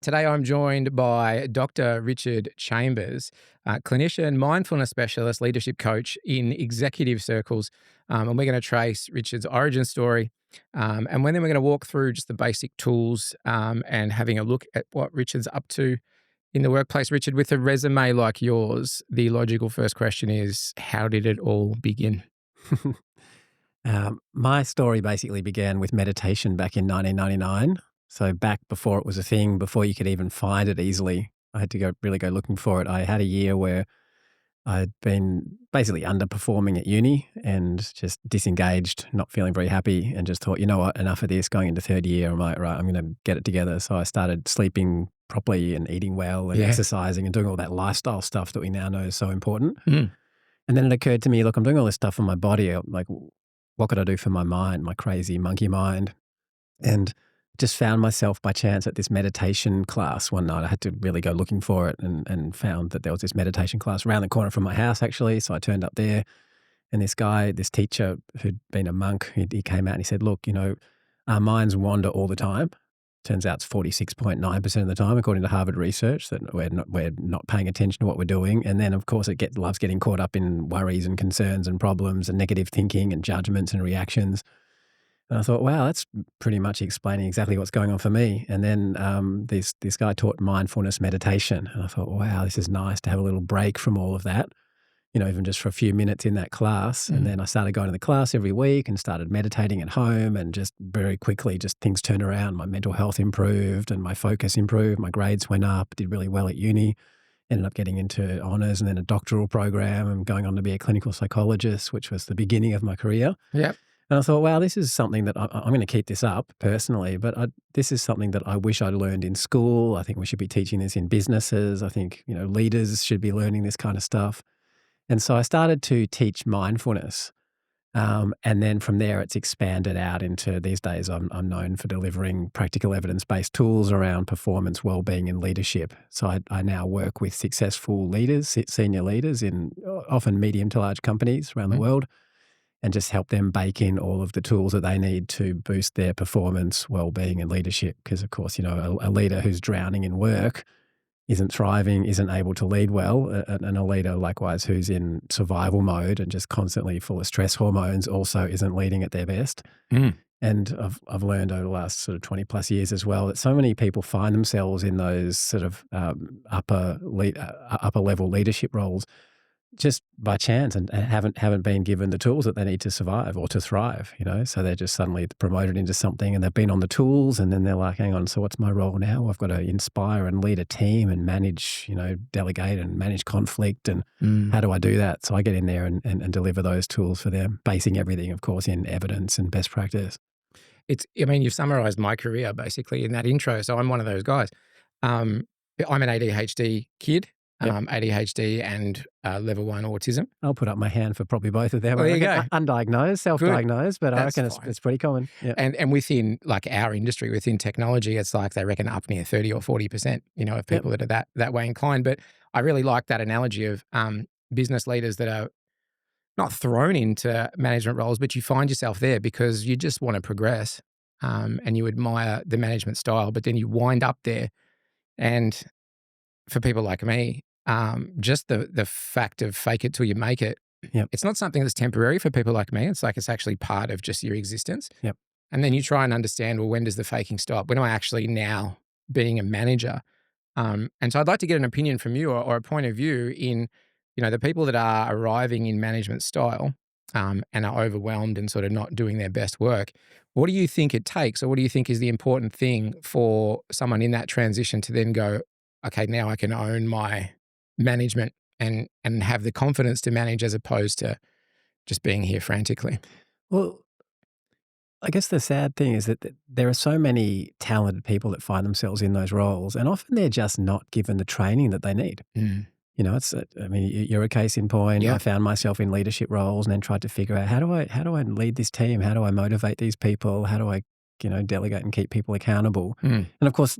Today, I'm joined by Dr. Richard Chambers, clinician, mindfulness specialist, leadership coach in executive circles. And we're going to trace Richard's origin story. And then we're going to walk through just the basic tools and having a look at what Richard's up to in the workplace. Richard, with a resume like yours, the logical first question is, how did it all begin? My story basically began with meditation back in 1999. So back before it was a thing, before you could even find it easily, I had to really go looking for it. I had a year where I'd been basically underperforming at uni and just disengaged, not feeling very happy, and just thought, you know what, enough of this. Going into third year, I'm like, right, I'm going to get it together. So I started sleeping properly and eating well and exercising and doing all that lifestyle stuff that we now know is so important. Mm. And then it occurred to me, look, I'm doing all this stuff for my body. Like, what could I do for my mind, my crazy monkey mind? And just found myself by chance at this meditation class one night. I had to really go looking for it and found that there was this meditation class around the corner from my house, actually. So I turned up there, and this guy, this teacher who'd been a monk, he came out and he said, look, our minds wander all the time. Turns out it's 46.9% of the time, according to Harvard research, that we're not paying attention to what we're doing. And then, of course, loves getting caught up in worries and concerns and problems and negative thinking and judgments and reactions. And I thought, wow, that's pretty much explaining exactly what's going on for me. And then this guy taught mindfulness meditation. And I thought, wow, this is nice to have a little break from all of that, even just for a few minutes in that class. And then I started going to the class every week and started meditating at home, and just very quickly, just things turned around. My mental health improved and my focus improved. My grades went up, did really well at uni, ended up getting into honours and then a doctoral program and going on to be a clinical psychologist, which was the beginning of my career. Yep. And I thought, wow, this is something that I'm going to keep this up personally, but this is something that I wish I'd learned in school. I think we should be teaching this in businesses. I think, leaders should be learning this kind of stuff. And so I started to teach mindfulness. And then from there, it's expanded out into these days, I'm known for delivering practical evidence-based tools around performance, wellbeing, and leadership. So I now work with successful leaders, senior leaders in often medium to large companies around the world, and just help them bake in all of the tools that they need to boost their performance, well-being, and leadership. Because, of course, a leader who's drowning in work isn't thriving, isn't able to lead well, and a leader, likewise, who's in survival mode and just constantly full of stress hormones also isn't leading at their best. And I've learned over the last sort of 20 plus years as well that so many people find themselves in those sort of upper level leadership roles just by chance and haven't been given the tools that they need to survive or to thrive, So they're just suddenly promoted into something and they've been on the tools, and then they're like, hang on, so what's my role now? I've got to inspire and lead a team and manage, delegate and manage conflict, and how do I do that? So I get in there and deliver those tools for them, basing everything, of course, in evidence and best practice. You've summarized my career basically in that intro. So I'm one of those guys. I'm an ADHD kid. ADHD and level 1 autism. I'll put up my hand for probably both of them. Well, there you go. Undiagnosed, self-diagnosed, but That's I reckon it's pretty common. Yeah. And within like our industry, within technology, it's like they reckon up near 30 or 40%, of people that are that way inclined. But I really like that analogy of business leaders that are not thrown into management roles, but you find yourself there because you just want to progress and you admire the management style, but then you wind up there. And for people like me, just the fact of fake it till you make it, it's not something that's temporary for people like me. It's like it's actually part of just your existence. Yep. And then you try and understand, well, when does the faking stop? When am I actually now being a manager? And so I'd like to get an opinion from you or a point of view in, the people that are arriving in management style and are overwhelmed and sort of not doing their best work. What do you think it takes, or what do you think is the important thing for someone in that transition to then go, okay, now I can own my management and have the confidence to manage as opposed to just being here frantically? Well, I guess the sad thing is that there are so many talented people that find themselves in those roles, and often they're just not given the training that they need. You're a case in point. Yeah. I found myself in leadership roles and then tried to figure out how do I lead this team? How do I motivate these people? How do I, delegate and keep people accountable? And of course,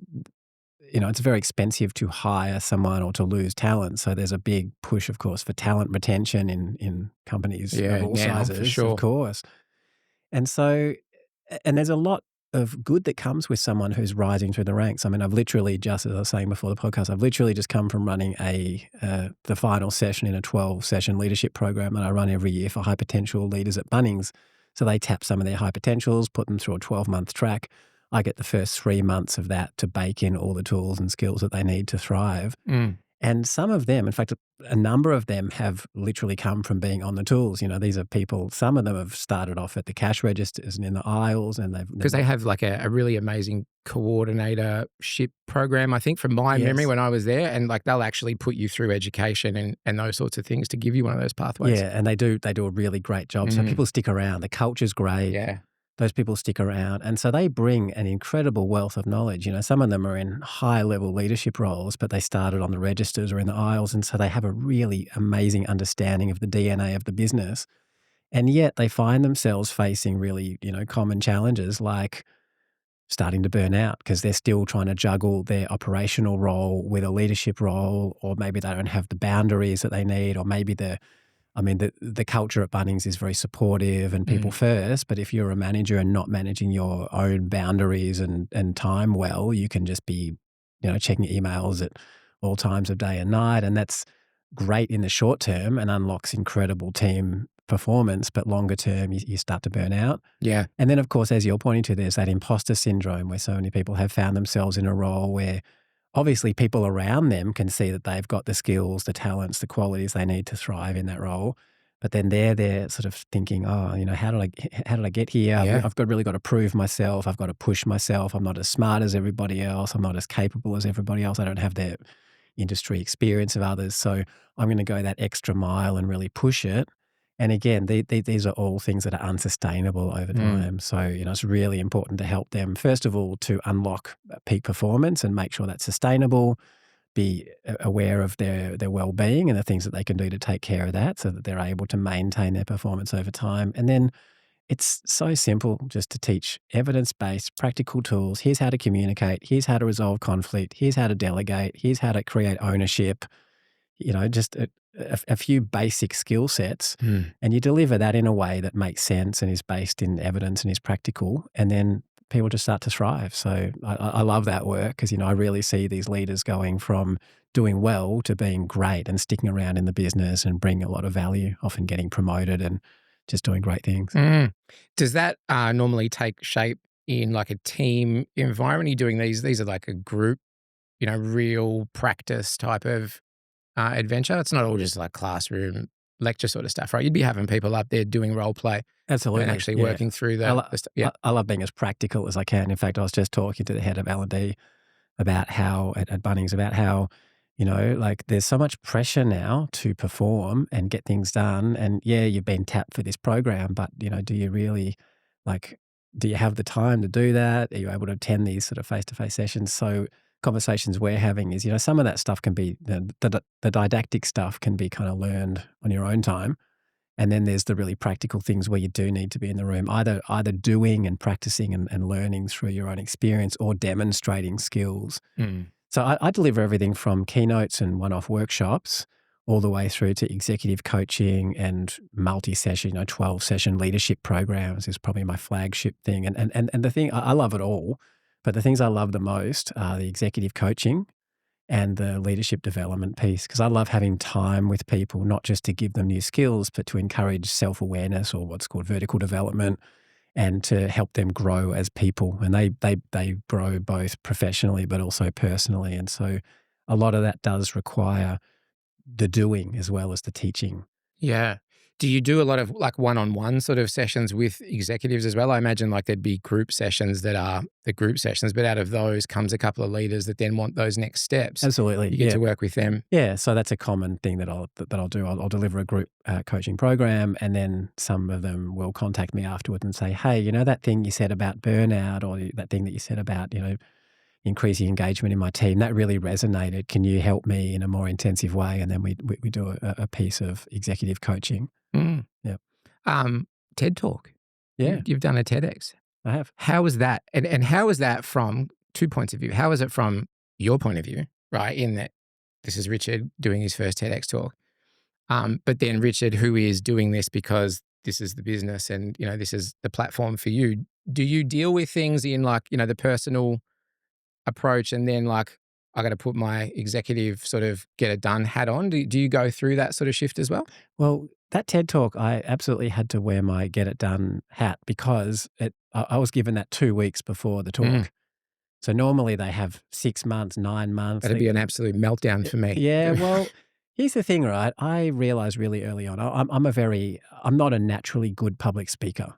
it's very expensive to hire someone or to lose talent. So there's a big push, of course, for talent retention in companies of all sizes, for sure. of course. And so, and there's a lot of good that comes with someone who's rising through the ranks. I mean, I've literally just, as I was saying before the podcast, I've literally just come from running the final session in a 12-session leadership program that I run every year for high potential leaders at Bunnings. So they tap some of their high potentials, put them through a 12-month track. I get the first 3 months of that to bake in all the tools and skills that they need to thrive. Mm. And some of them, in fact, a number of them have literally come from being on the tools. You know, these are people, some of them have started off at the cash registers and in the aisles, and Because they have like a really amazing coordinatorship program, I think, from my memory Yes. when I was there. And like they'll actually put you through education and those sorts of things to give you one of those pathways. Yeah, and they do a really great job. So people stick around. The culture's great. Yeah. Those people stick around. And so they bring an incredible wealth of knowledge. You know, some of them are in high-level leadership roles, but they started on the registers or in the aisles, and so they have a really amazing understanding of the DNA of the business. And yet they find themselves facing really, common challenges like starting to burn out because they're still trying to juggle their operational role with a leadership role, or maybe they don't have the boundaries that they need, or maybe the culture at Bunnings is very supportive and people first, but if you're a manager and not managing your own boundaries and time well, you can just be, checking emails at all times of day and night. And that's great in the short term and unlocks incredible team performance, but longer term, you start to burn out. Yeah. And then, of course, as you're pointing to, there's that imposter syndrome where so many people have found themselves in a role where obviously people around them can see that they've got the skills, the talents, the qualities they need to thrive in that role. But then they're sort of thinking, oh, how did I get here? Yeah. I've really got to prove myself. I've got to push myself. I'm not as smart as everybody else. I'm not as capable as everybody else. I don't have the industry experience of others. So I'm going to go that extra mile and really push it. And again, these are all things that are unsustainable over time. So, it's really important to help them, first of all, to unlock peak performance and make sure that's sustainable, be aware of their well-being and the things that they can do to take care of that so that they're able to maintain their performance over time. And then it's so simple just to teach evidence-based practical tools. Here's how to communicate. Here's how to resolve conflict. Here's how to delegate. Here's how to create ownership. Just a few basic skill sets, and you deliver that in a way that makes sense and is based in evidence and is practical, and then people just start to thrive. So I love that work because, I really see these leaders going from doing well to being great and sticking around in the business and bringing a lot of value, often getting promoted and just doing great things. Does that normally take shape in like a team environment? Are you doing these? These are like a group, real practice type of adventure. It's not all just like classroom lecture sort of stuff, right? You'd be having people up there doing role play Absolutely. and actually working through I, the stuff. Yeah. I love being as practical as I can. In fact, I was just talking to the head of L&D about how, at Bunnings, about how, like there's so much pressure now to perform and get things done. And yeah, you've been tapped for this program, but, do you really, do you have the time to do that? Are you able to attend these sort of face-to-face sessions? So conversations we're having is, some of that stuff can be, the didactic stuff can be kind of learned on your own time. And then there's the really practical things where you do need to be in the room, either doing and practicing and learning through your own experience or demonstrating skills. So I deliver everything from keynotes and one-off workshops all the way through to executive coaching and multi-session, 12-session leadership programs is probably my flagship thing. And the thing, I love it all, but the things I love the most are the executive coaching and the leadership development piece, because I love having time with people, not just to give them new skills, but to encourage self-awareness or what's called vertical development and to help them grow as people. And they grow both professionally but also personally. And so a lot of that does require the doing as well as the teaching. Yeah. Do you do a lot of like one-on-one sort of sessions with executives as well? I imagine like there'd be group sessions that are the group sessions, but out of those comes a couple of leaders that then want those next steps. Absolutely. You get to work with them. Yeah, so that's a common thing that I'll do. I'll deliver a group coaching program, and then some of them will contact me afterwards and say, "Hey, that thing you said about burnout, or that thing that you said about increasing engagement in my team, that really resonated. Can you help me in a more intensive way?" And then we do a piece of executive coaching. Yeah. TED Talk. Yeah, You've done a TEDx. I have. How was that? And how is that from 2 points of view? How is it from your point of view, right? In that this is Richard doing his first TEDx talk. But then Richard, who is doing this because this is the business and, this is the platform for you. do you deal with things in like, the personal approach and then like, I got to put my executive sort of get it done hat on? Do you go through that sort of shift as well? Well, that TED Talk, I absolutely had to wear my get it done hat because I was given that 2 weeks before the Mm, talk. So normally they have 6 months, 9 months. that'd be an absolute meltdown for me. Yeah, well, here's the thing, right? I realized really early on, I'm not a naturally good public speaker.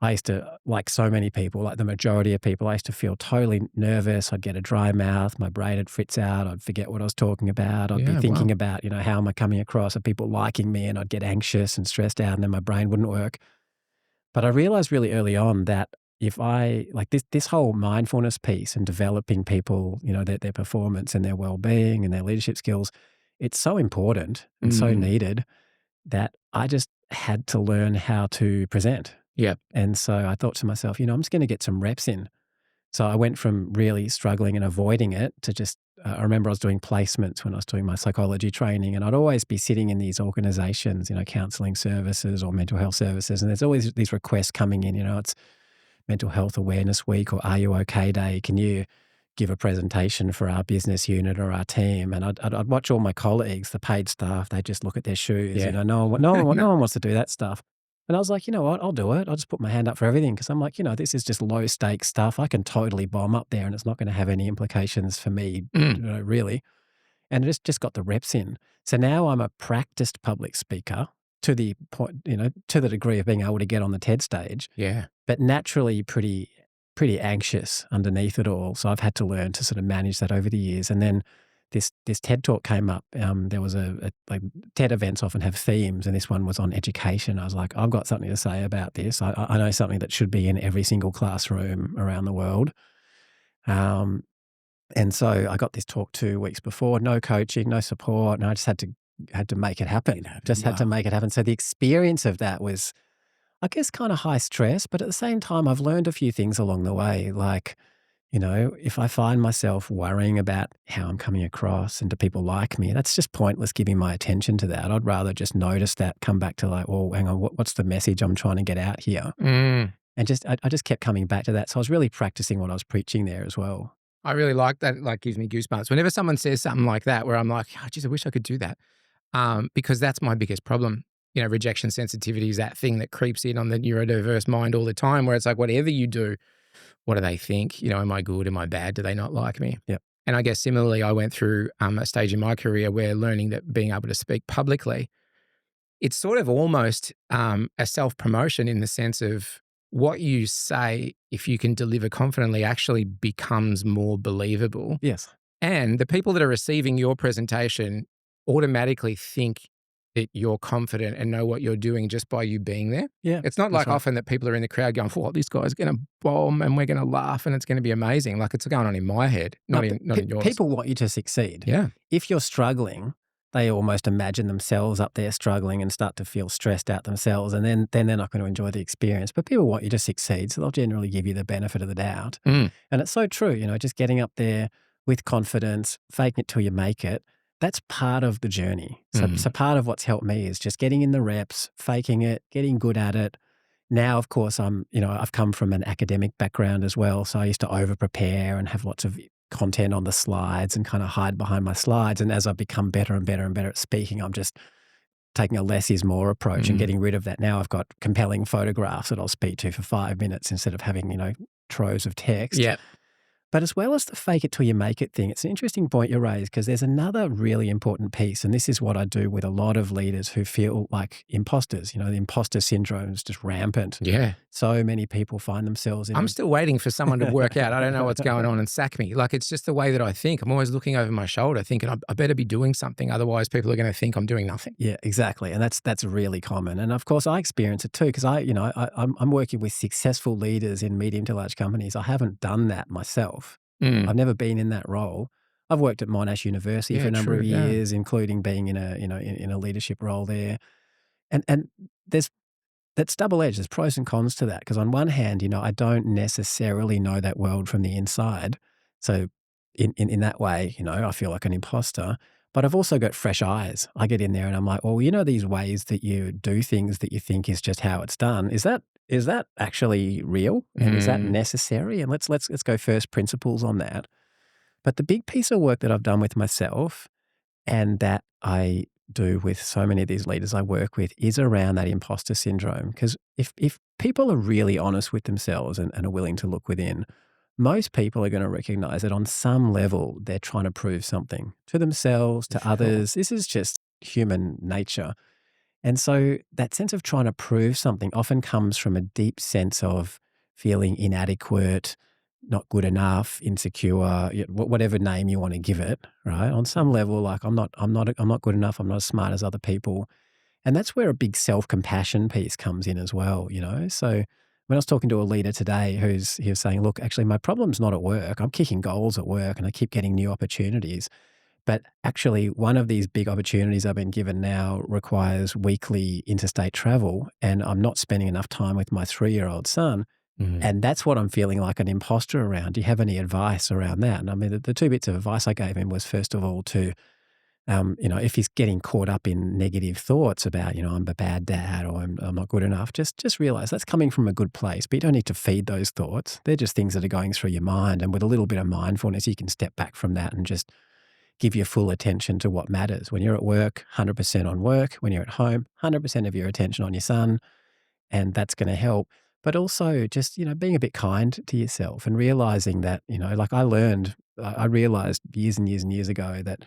I used to, like so many people, like the majority of people, I used to feel totally nervous. I'd get a dry mouth, my brain would fritz out, I'd forget what I was talking about. I'd be Yeah, wow. thinking about, how am I coming across? Are people liking me? And I'd get anxious and stressed out, and then my brain wouldn't work. But I realized really early on that if I like this whole mindfulness piece and developing people, their performance and their well-being and their leadership skills, it's so important and so Mm, needed that I just had to learn how to present. yeah. And so I thought to myself, I'm just going to get some reps in. So I went from really struggling and avoiding it to just, I remember I was doing placements when I was doing my psychology training, and I'd always be sitting in these organizations, counseling services or mental health services. And there's always these requests coming in, it's Mental Health Awareness Week or Are You OK Day. Can you give a presentation for our business unit or our team? And I'd watch all my colleagues, the paid staff, they just look at their shoes. Yeah. No one wants to do that stuff. And I was like, you know what, I'll do it. I'll just put my hand up for everything because I'm like, this is just low stakes stuff. I can totally bomb up there and it's not going to have any implications for me, Mm, really. And just got the reps in. So now I'm a practiced public speaker to the point, to the degree of being able to get on the TED stage, yeah. but naturally pretty anxious underneath it all. So I've had to learn to sort of manage that over the years. And then this TED Talk came up. There was like TED events often have themes, and this one was on education. I was like, I've got something to say about this. I know something that should be in every single classroom around the world. And so I got this talk 2 weeks before, no coaching, no support, and I just had to make it happen. Just had to Wow. make it happen. So the experience of that was, I guess, kind of high stress, but at the same time, I've learned a few things along the way. Like, if I find myself worrying about how I'm coming across and do people like me, that's just pointless giving my attention to that. I'd rather just notice that, come back to like, well, hang on, what's the message I'm trying to get out here? Mm. And I just kept coming back to that. So I was really practicing what I was preaching there as well. I really like that. It like gives me goosebumps. Whenever someone says something like that, where I'm like, oh, geez, I wish I could do that. Because that's my biggest problem. Rejection sensitivity is that thing that creeps in on the neurodiverse mind all the time, where it's like, whatever you do, what do they think? Am I good? Am I bad? Do they not like me? Yep. And I guess similarly, I went through a stage in my career where learning that being able to speak publicly, it's sort of almost a self-promotion in the sense of what you say, if you can deliver confidently, actually becomes more believable. Yes. And the people that are receiving your presentation automatically think that you're confident and know what you're doing just by you being there. Yeah. It's not That's like right. often that people are in the crowd going, "Oh, this guy's going to bomb and we're going to laugh and it's going to be amazing." Like it's going on in my head, No, not in yours. people want you to succeed. Yeah. If you're struggling, they almost imagine themselves up there struggling and start to feel stressed out themselves, and then they're not going to enjoy the experience. But people want you to succeed, so they'll generally give you the benefit of the doubt. Mm, And it's so true, just getting up there with confidence, faking it till you make it. That's part of the journey. So mm. part of what's helped me is just getting in the reps, faking it, getting good at it. Now, of course, I've come from an academic background as well. So I used to over prepare and have lots of content on the slides and kind of hide behind my slides. And as I've become better and better and better at speaking, I'm just taking a less is more approach and Mm. getting rid of that. Now I've got compelling photographs that I'll speak to for 5 minutes instead of having, troves of text. Yeah. But as well as the fake it till you make it thing, it's an interesting point you raise because there's another really important piece. And this is what I do with a lot of leaders who feel like imposters. The imposter syndrome is just rampant. Yeah. So many people find themselves in I'm still waiting for someone to work out, I don't know what's going on and sack me. Like, it's just the way that I think. I'm always looking over my shoulder thinking I better be doing something. Otherwise people are going to think I'm doing nothing. Yeah, exactly. And that's really common. And of course I experience it too because I'm working with successful leaders in medium to large companies. I haven't done that myself. Mm. I've never been in that role. I've worked at Monash University for Yeah, a number true. of Yeah. years, including being in a leadership role there. And there's that's double-edged. There's pros and cons to that because on one hand, I don't necessarily know that world from the inside. So in that way, I feel like an imposter. But I've also got fresh eyes. I get in there and I'm like, well, these ways that you do things that you think is just how it's done. Is that is that actually real? And is that Mm, necessary? And let's go first principles on that. But the big piece of work that I've done with myself and that I do with so many of these leaders I work with is around that imposter syndrome. Because if people are really honest with themselves and are willing to look within, most people are going to recognize that on some level they're trying to prove something to themselves, for to sure. others. This is just human nature. And so that sense of trying to prove something often comes from a deep sense of feeling inadequate, not good enough, insecure, whatever name you want to give it, right? On some level, like I'm not good enough. I'm not as smart as other people. And that's where a big self-compassion piece comes in as well, you know? So when I was talking to a leader today he was saying, look, actually my problem's not at work. I'm kicking goals at work and I keep getting new opportunities. But actually, one of these big opportunities I've been given now requires weekly interstate travel, and I'm not spending enough time with my 3-year-old son. Mm, And that's what I'm feeling like an imposter around. Do you have any advice around that? And I mean, the two bits of advice I gave him was, first of all, to, if he's getting caught up in negative thoughts about, I'm a bad dad or I'm not good enough, just realize that's coming from a good place. But you don't need to feed those thoughts. They're just things that are going through your mind. And with a little bit of mindfulness, you can step back from that and just give your full attention to what matters. When you're at work, 100% on work. When you're at home, 100% of your attention on your son, and that's going to help. But also just, being a bit kind to yourself and realizing that, like I realized years and years and years ago that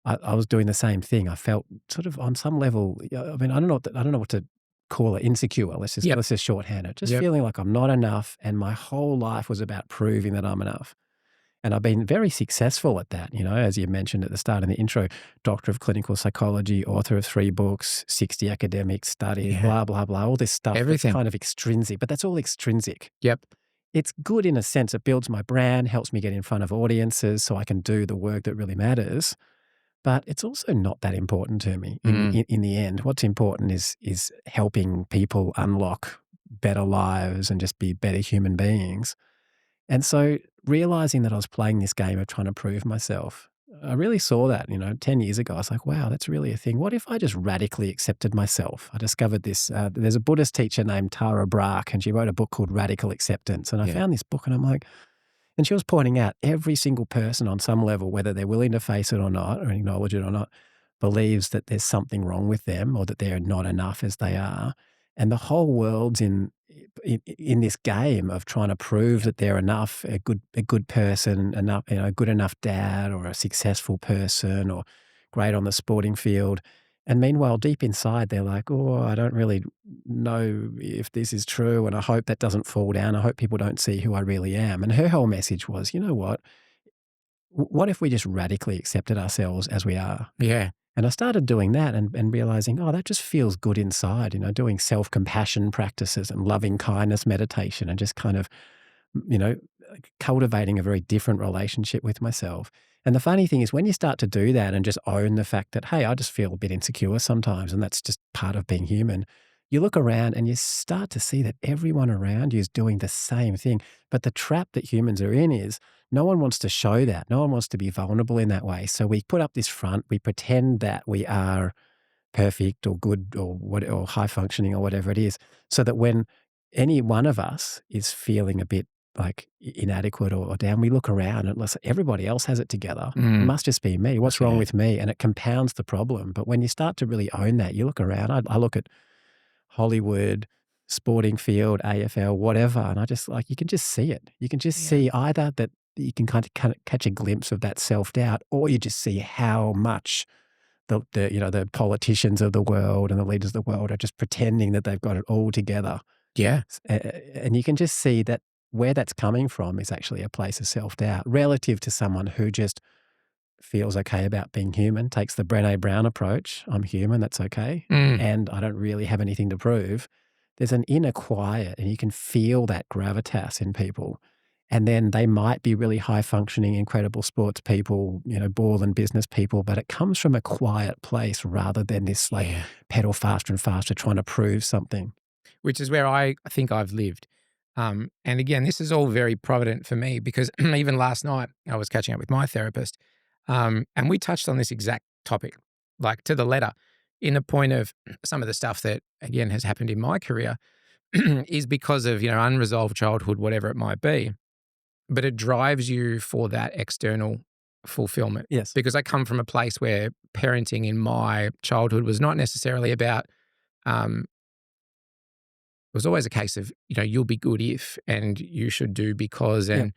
I was doing the same thing. I felt sort of on some level, I mean, I don't know what to call it, insecure. yep, Let's just shorthand it. Just yep, feeling like I'm not enough. And my whole life was about proving that I'm enough. And I've been very successful at that, as you mentioned at the start in the intro, doctor of clinical psychology, author of 3 books, 60 academic studies, yeah, blah, blah, blah, all this stuff that's everything. kind of extrinsic, but that's all extrinsic. Yep. It's good in a sense. It builds my brand, helps me get in front of audiences so I can do the work that really matters. But it's also not that important to me Mm, in the end. What's important is helping people unlock better lives and just be better human beings. And so realizing that I was playing this game of trying to prove myself, I really saw that, 10 years ago. I was like, wow, that's really a thing. What if I just radically accepted myself? I discovered this. There's a Buddhist teacher named Tara Brach, and she wrote a book called Radical Acceptance. And I yeah. found this book and I'm like, and she was pointing out every single person on some level, whether they're willing to face it or not, or acknowledge it or not, believes that there's something wrong with them or that they're not enough as they are. And the whole world's in this game of trying to prove that they're enough, a good person, enough, a good enough dad or a successful person or great on the sporting field. And meanwhile, deep inside, they're like, oh, I don't really know if this is true. And I hope that doesn't fall down. I hope people don't see who I really am. And her whole message was, you know what? What if we just radically accepted ourselves as we are? Yeah. And I started doing that and realizing, oh, that just feels good inside, doing self-compassion practices and loving kindness meditation and just kind of, you know, cultivating a very different relationship with myself. And the funny thing is when you start to do that and just own the fact that, hey, I just feel a bit insecure sometimes, and that's just part of being human, you look around and you start to see that everyone around you is doing the same thing. But the trap that humans are in is no one wants to show that. No one wants to be vulnerable in that way. So we put up this front, we pretend that we are perfect or good or what or high functioning or whatever it is, so that when any one of us is feeling a bit like inadequate or down, we look around and let's everybody else has it together. It Mm, must just be me. What's wrong yeah. with me? And it compounds the problem. But when you start to really own that, you look around. I look at Hollywood, sporting field, AFL, whatever, and I just like you can just see it. You can just Yeah. see either that you can kind of catch a glimpse of that self doubt, or you just see how much the politicians of the world and the leaders of the world are just pretending that they've got it all together. Yeah. And you can just see that where that's coming from is actually a place of self-doubt relative to someone who just feels okay about being human, takes the Brené Brown approach. I'm human, that's okay. Mm, And I don't really have anything to prove. There's an inner quiet, and you can feel that gravitas in people. And then they might be really high functioning, incredible sports people, ball and business people, but it comes from a quiet place rather than this like yeah. pedal faster and faster trying to prove something. Which is where I think I've lived. And again, this is all very provident for me because even last night I was catching up with my therapist, and we touched on this exact topic, like to the letter, in the point of some of the stuff that again has happened in my career. is because of, unresolved childhood, whatever it might be. But it drives you for that external fulfillment. Yes. Because I come from a place where parenting in my childhood was not necessarily about, it was always a case of, you'll be good if, and you should do because, Yeah. and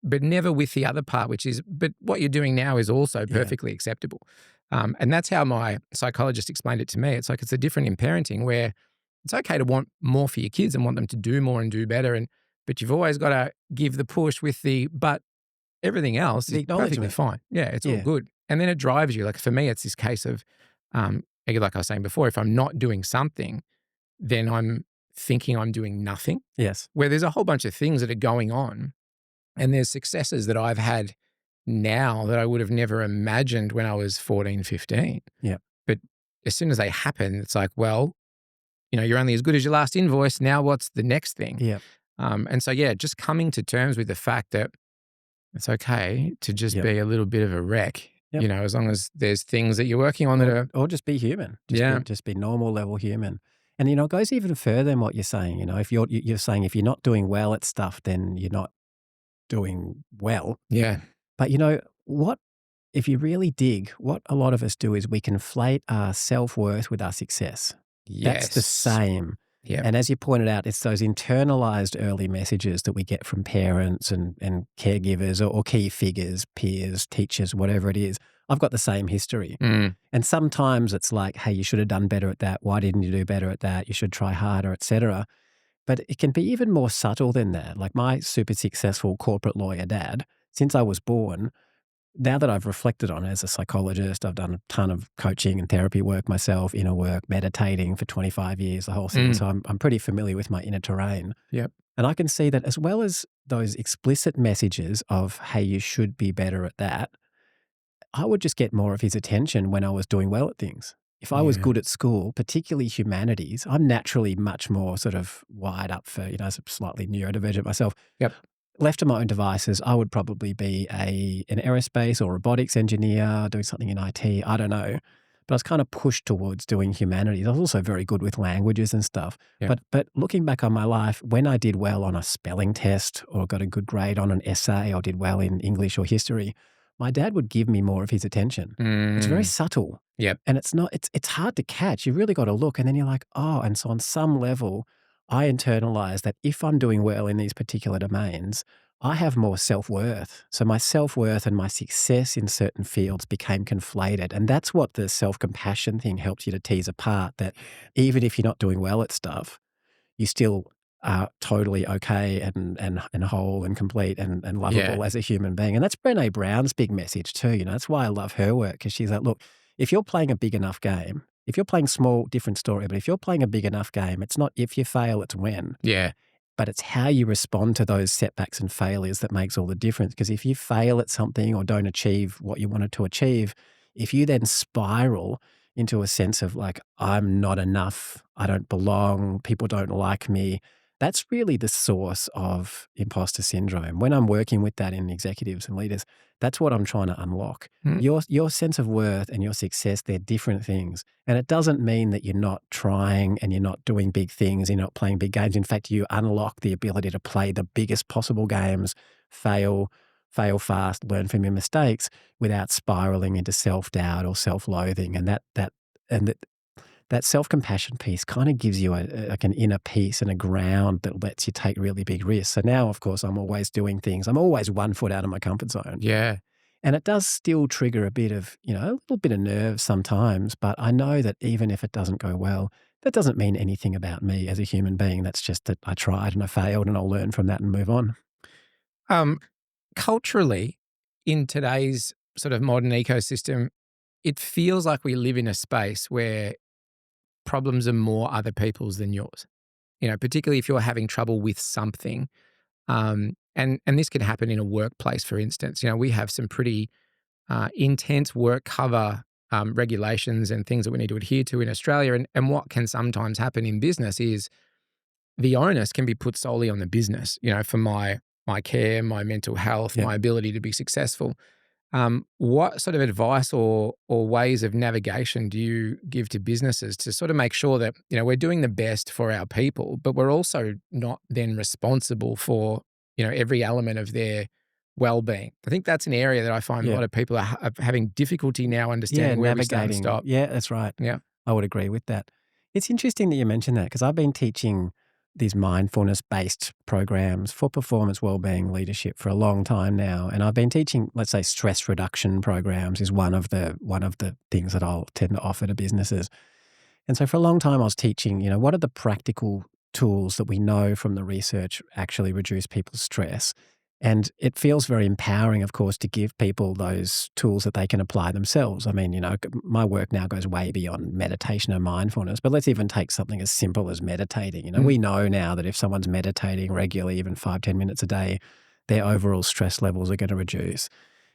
but never with the other part, which is, but what you're doing now is also Yeah. perfectly acceptable. And that's how my psychologist explained it to me. It's like, it's a different in parenting where it's okay to want more for your kids and want them to do more and do better. But you've always got to give the push with but everything else The is perfectly acknowledgement. fine. Yeah, it's all Yeah. good. And then it drives you. Like for me, it's this case of, like I was saying before, if I'm not doing something, then I'm thinking I'm doing nothing, Yes. where there's a whole bunch of things that are going on. And there's successes that I've had now that I would have never imagined when I was 14, 15. Yeah. But as soon as they happen, it's like, well, you're only as good as your last invoice. Now what's the next thing? Yeah. And so, yeah, just coming to terms with the fact that it's okay to just Yep. be a little bit of a wreck, Yep. as long as there's things that you're working on that are, Or just be human. Just be normal level human. And, it goes even further than what you're saying. If you're saying if you're not doing well at stuff, then you're not doing well. yeah. But, what, if you really dig, what a lot of us do is we conflate our self-worth with our success. That's the Yes. same. Yeah. And as you pointed out, it's those internalized early messages that we get from parents and caregivers or key figures, peers, teachers, whatever it is. I've got the same history. Mm. And sometimes it's like, hey, you should have done better at that. Why didn't you do better at that? You should try harder, etc. But it can be even more subtle than that. Like my super successful corporate lawyer dad, since I was born, now that I've reflected on it as a psychologist, I've done a ton of coaching and therapy work myself, inner work, meditating for 25 years, the whole thing. So I'm pretty familiar with my inner terrain. Yep. And I can see that as well as those explicit messages of, hey, you should be better at that, I would just get more of his attention when I was doing well at things. If I was Yeah. good at school, particularly humanities, I'm naturally much more sort of wired up for, as a slightly neurodivergent myself. Yep. Left to my own devices, I would probably be an aerospace or robotics engineer, doing something in IT. I don't know. But I was kind of pushed towards doing humanities. I was also very good with languages and stuff. Yeah. But looking back on my life, when I did well on a spelling test or got a good grade on an essay or did well in English or history, my dad would give me more of his attention. It's very subtle. Yep. And it's hard to catch. You really got to look. And then you're like, oh, and so on some level, I internalize that if I'm doing well in these particular domains, I have more self-worth. So my self-worth and my success in certain fields became conflated. And that's what the self-compassion thing helps you to tease apart, that even if you're not doing well at stuff, you still are totally okay and whole and complete and lovable as a human being. And that's Brené Brown's big message too. That's why I love her work, because she's like, look, if you're playing a big enough game, if you're playing small, different story, but if you're playing a big enough game, it's not if you fail, it's when. Yeah. But it's how you respond to those setbacks and failures that makes all the difference. Because if you fail at something or don't achieve what you wanted to achieve, if you then spiral into a sense of like, I'm not enough, I don't belong, people don't like me, that's really the source of imposter syndrome. When I'm working with that in executives and leaders, that's what I'm trying to unlock. Your sense of worth and your success, they're different things. And it doesn't mean that you're not trying and you're not doing big things, you're not playing big games. In fact, you unlock the ability to play the biggest possible games, fail fast, learn from your mistakes without spiraling into self-doubt or self-loathing. And that self-compassion piece kind of gives you like an inner peace and a ground that lets you take really big risks. So now, of course, I'm always doing things. I'm always 1 foot out of my comfort zone. Yeah. And it does still trigger a bit of, a little bit of nerves sometimes. But I know that even if it doesn't go well, that doesn't mean anything about me as a human being. That's just that I tried and I failed and I'll learn from that and move on. Culturally, in today's sort of modern ecosystem, it feels like we live in a space where problems are more other people's than yours. Particularly if you're having trouble with something. And this can happen in a workplace, for instance. We have some pretty intense work cover regulations and things that we need to adhere to in Australia. And what can sometimes happen in business is the onus can be put solely on the business, for my care, my mental health, Yeah. my ability to be successful. What sort of advice or ways of navigation do you give to businesses to sort of make sure that, we're doing the best for our people, but we're also not then responsible for, every element of their well-being? I think that's an area that I find a Yeah. lot of people are having difficulty now Yeah, understanding where we start and navigating. stop. Yeah, that's right. Yeah. I would agree with that. It's interesting that you mentioned that because I've been teaching these mindfulness-based programs for performance well-being leadership for a long time now, and I've been teaching, let's say, stress reduction programs is one of the things that I'll tend to offer to businesses. And so for a long time, I was teaching, what are the practical tools that we know from the research actually reduce people's stress? And it feels very empowering, of course, to give people those tools that they can apply themselves. I mean, my work now goes way beyond meditation and mindfulness, but let's even take something as simple as meditating. Mm. We know now that if someone's meditating regularly, even 5-10 minutes a day, their overall stress levels are going to reduce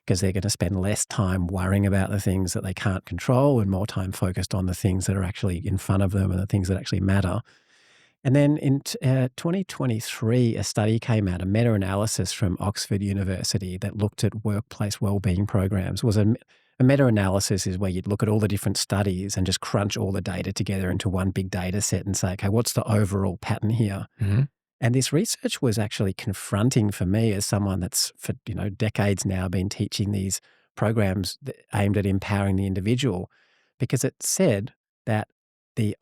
because they're going to spend less time worrying about the things that they can't control and more time focused on the things that are actually in front of them and the things that actually matter. And then in 2023, a study came out, a meta-analysis from Oxford University that looked at workplace wellbeing programs. It was a meta-analysis is where you'd look at all the different studies and just crunch all the data together into one big data set and say, okay, what's the overall pattern here? Mhm. And this research was actually confronting for me as someone that's for decades now been teaching these programs aimed at empowering the individual, because it said that the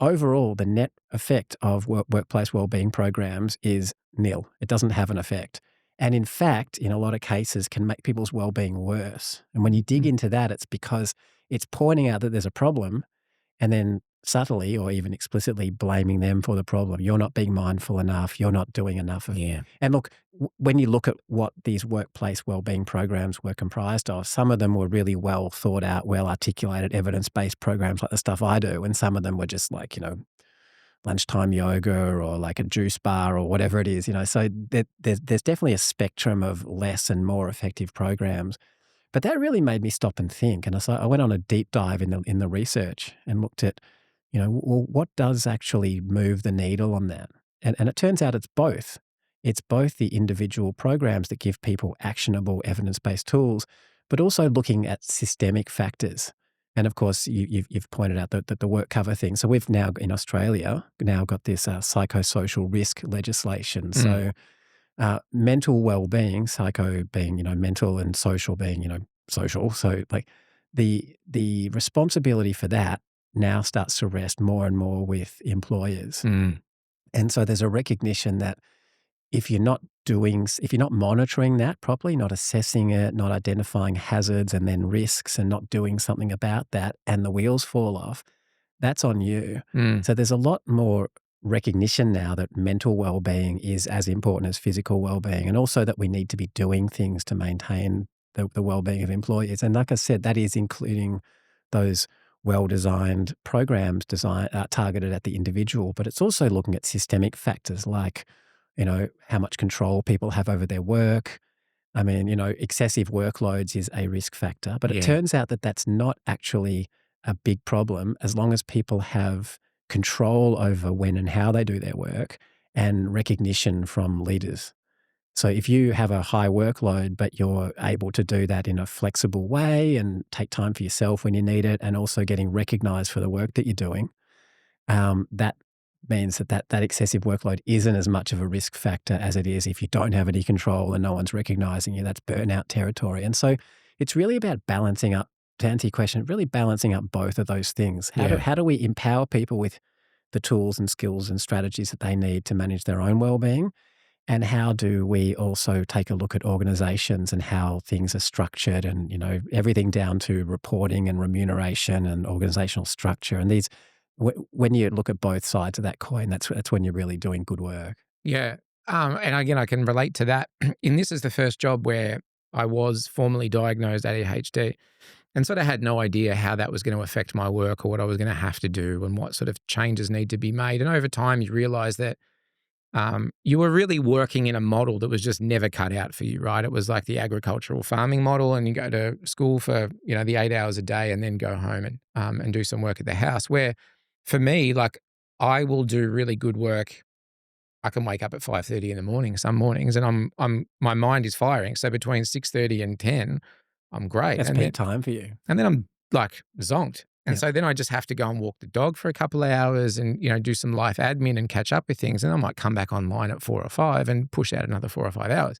net effect of workplace wellbeing programs is nil. It doesn't have an effect. And in fact, in a lot of cases, can make people's well-being worse. And when you dig Mm. into that, it's because it's pointing out that there's a problem and then subtly or even explicitly blaming them for the problem. You're not being mindful enough. You're not doing enough of. Yeah. And look, when you look at what these workplace wellbeing programs were comprised of, some of them were really well thought out, well articulated, evidence-based programs like the stuff I do, and some of them were just like, lunchtime yoga or like a juice bar or whatever it is, So there's definitely a spectrum of less and more effective programs. But that really made me stop and think, and so I went on a deep dive in the research and looked at, well, what does actually move the needle on that? And it turns out it's both. It's both the individual programs that give people actionable evidence-based tools, but also looking at systemic factors. And of course, you've pointed out that the work cover thing. So we've now in Australia now got this psychosocial risk legislation. Mm. So mental well-being, psycho being, mental and social being, social. So like the responsibility for that now starts to rest more and more with employers. Mm. And so there's a recognition that if you're not monitoring that properly, not assessing it, not identifying hazards and then risks and not doing something about that, and the wheels fall off, that's on you. Mm. So there's a lot more recognition now that mental well-being is as important as physical well-being, and also that we need to be doing things to maintain the well-being of employees. And like I said, that is including those well-designed programs targeted at the individual, but it's also looking at systemic factors like, how much control people have over their work. I mean, excessive workloads is a risk factor, but it Yeah. turns out that that's not actually a big problem as long as people have control over when and how they do their work and recognition from leaders. So if you have a high workload, but you're able to do that in a flexible way and take time for yourself when you need it, and also getting recognized for the work that you're doing, that means that excessive workload isn't as much of a risk factor as it is if you don't have any control and no one's recognizing you. That's burnout territory. And so it's really about balancing up, to answer your question, really balancing up both of those things. How do we empower people with the tools and skills and strategies that they need to manage their own well-being? And how do we also take a look at organizations and how things are structured and, everything down to reporting and remuneration and organizational structure. And when you look at both sides of that coin, that's when you're really doing good work. Yeah. And again, I can relate to that. And this is the first job where I was formally diagnosed ADHD and sort of had no idea how that was going to affect my work or what I was going to have to do and what sort of changes need to be made. And over time, you realize that you were really working in a model that was just never cut out for you, right? It was like the agricultural farming model, and you go to school for, the 8 hours a day and then go home and do some work at the house, where for me, like, I will do really good work. I can wake up at 5:30 in the morning some mornings, and my mind is firing. So between 6:30 and 10, I'm great. That's peak time for you. And then I'm like zonked. And Yeah. so then I just have to go and walk the dog for a couple of hours and, do some life admin and catch up with things. And I might come back online at 4 or 5 and push out another 4 or 5 hours.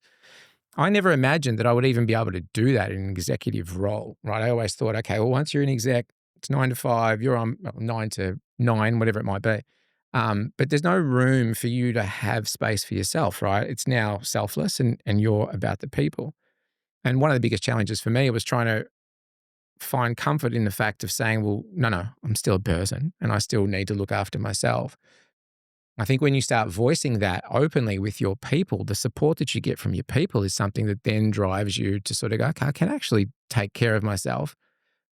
I never imagined that I would even be able to do that in an executive role, right? I always thought, okay, well, once you're an exec, it's 9 to 5, you're on 9 to 9, whatever it might be. But there's no room for you to have space for yourself, right? It's now selfless and you're about the people. And one of the biggest challenges for me was trying to find comfort in the fact of saying, well, no, I'm still a person and I still need to look after myself. I think when you start voicing that openly with your people, the support that you get from your people is something that then drives you to sort of go, okay, I can actually take care of myself,